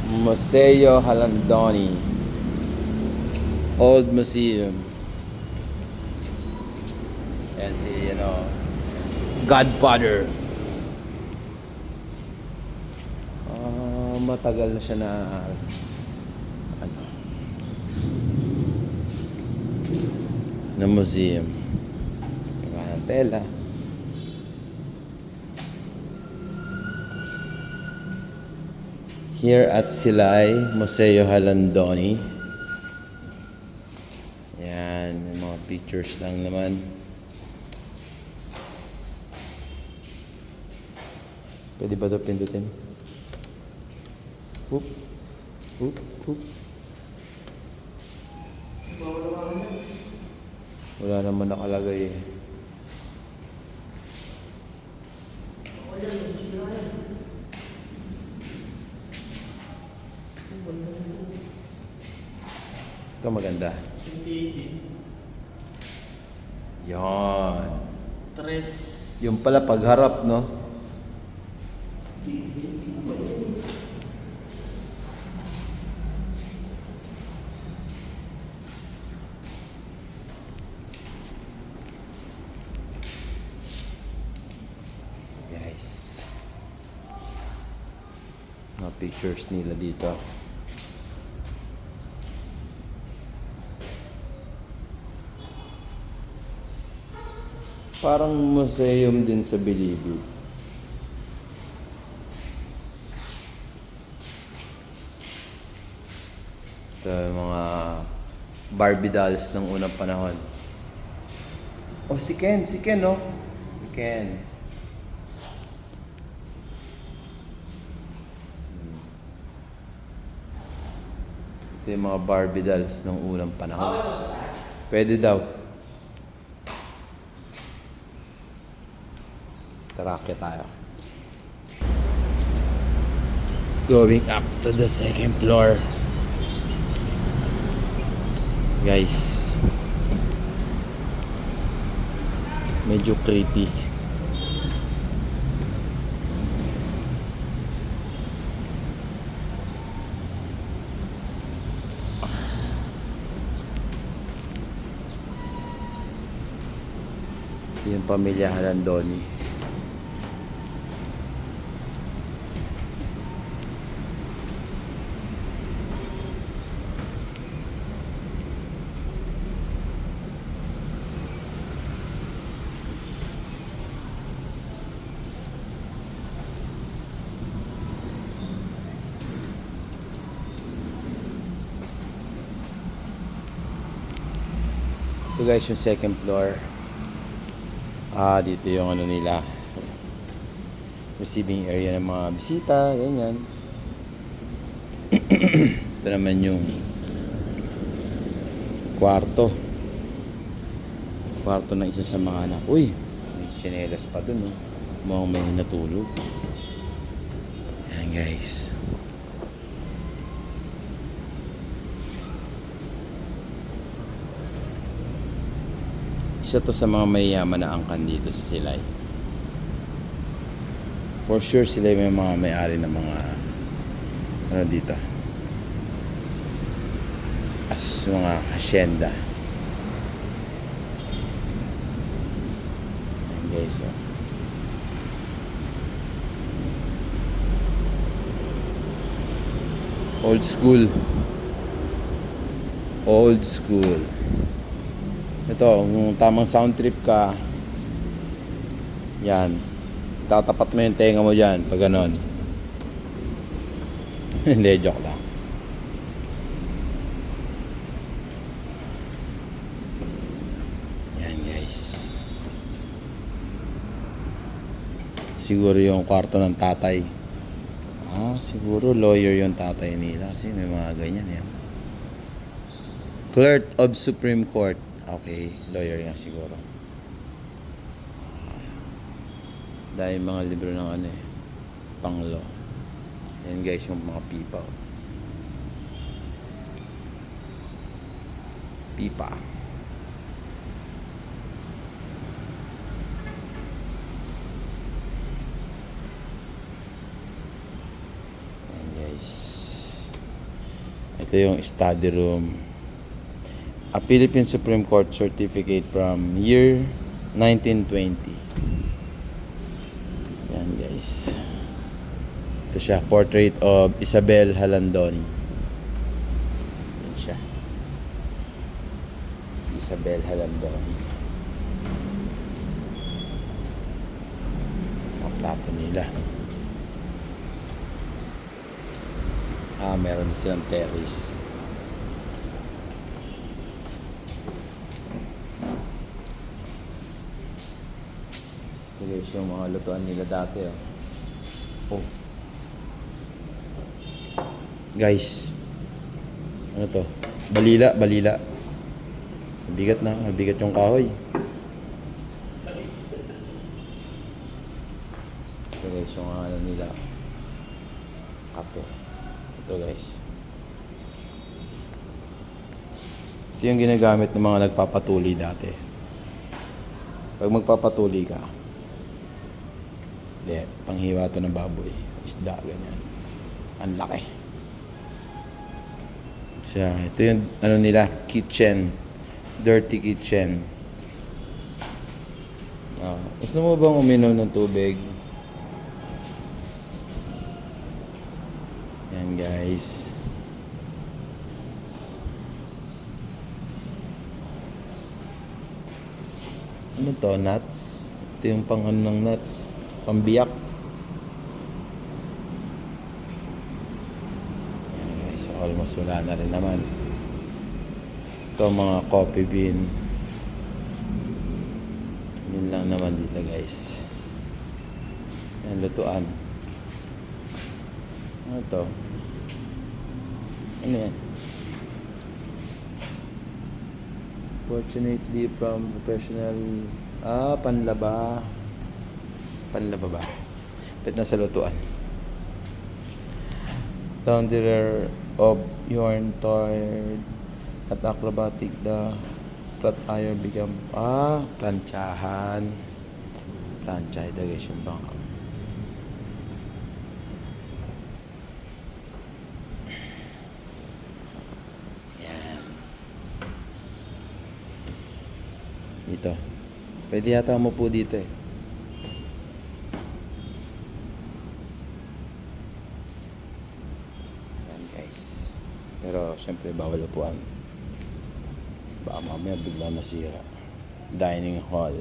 Museo Halandoni. Old Museum. Ayan si, Godfather. Matagal na siya na, ano, na museum. Tela. Here at Silay, Museo Halandoni. Yan, yung mga pictures lang naman. Pwede ba ito pindutin? Whoop. Whoop, whoop. Wala naman nakalagay eh. Ito maganda. Yan. Tres. Yung pala pagharap, no? Guys. Mga pictures nila dito. Parang museum din sa Bilibid. Ito yung mga Barbie dolls ng unang panahon. Oh, si Ken, no? Si Ken. Ito yung mga Barbie dolls ng unang panahon. Pwede daw. Tarakyat tayo. Going up to the second floor. Guys. Medyo creepy. Yung pamilya Halandoni. Ito guys yung second floor. Dito yung ano nila, receiving area ng mga bisita, ganyan. Ito naman yung kwarto ng isa sa mga anak. Uy, may tsinelas pa dun, oh. Mukhang may natulog. Ayan guys. Isa to sa mga mayayaman na angkan dito sa Silay. For sure sila may mga may-ari ng mga ano dito, as mga hacienda. Ayan guys, oh. Old school. Old school. Ito, kung tamang sound trip ka, yan, tatapat mo yung tenga mo dyan pag ganon. Hindi, joke lang. Yan guys. Siguro yung kwarto ng tatay. Siguro lawyer yung tatay nila kasi may mga ganyan yan. Clerk of Supreme Court. Okay, lawyer nga siguro. Dahil mga libro ng ano eh, pang law. Yan guys yung mga pipa. Pipa. Yan guys. Ito yung study room. A Philippine Supreme Court certificate from year 1920. Yan guys. Ito siya, portrait of Isabel Halandon. Yan siya. Isabel Halandon. Ang plato nila. Meron silang terrace. Ito guys yung mga lutuan nila dati. Oh. Guys. Ano to? Balila. Mabigat yung kahoy. Ito guys yung ano nila. Kape. Ito guys. Ito yung ginagamit ng mga nagpapatuli dati. Pag magpapatuli ka, panghiwa to ng baboy. Isda, ganyan. Ang laki. So, ito yung ano nila, kitchen. Dirty kitchen. Gusto mo bang uminom ng tubig? Yan guys. Ano to? Nuts? Ito yung pang ano ng nuts. Pambiyak. Yan guys. So almost wala na rin naman. Ito mga coffee bean. Yun lang naman dito guys. Yan lutuan. Ano to? Ano yan? Fortunately from professional... panlaba. Panlaba ba? Pwede na sa lutuan. Launderer of yarn tired at acrobatic the flat iron become... planchahan. Plancha. Ito guys yung bangka. Dito. Pwede yata mo po dito eh. Yan guys. Pero syempre bawal upuan. Baka mamaya bigla masira. Dining hall.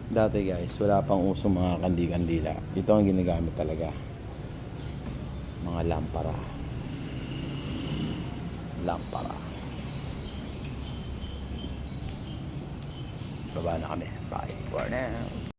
Dati guys, wala pang usong mga kandi-kandila. Ito ang ginagamit talaga. Mga lampara. Baba na kami. Bye for now.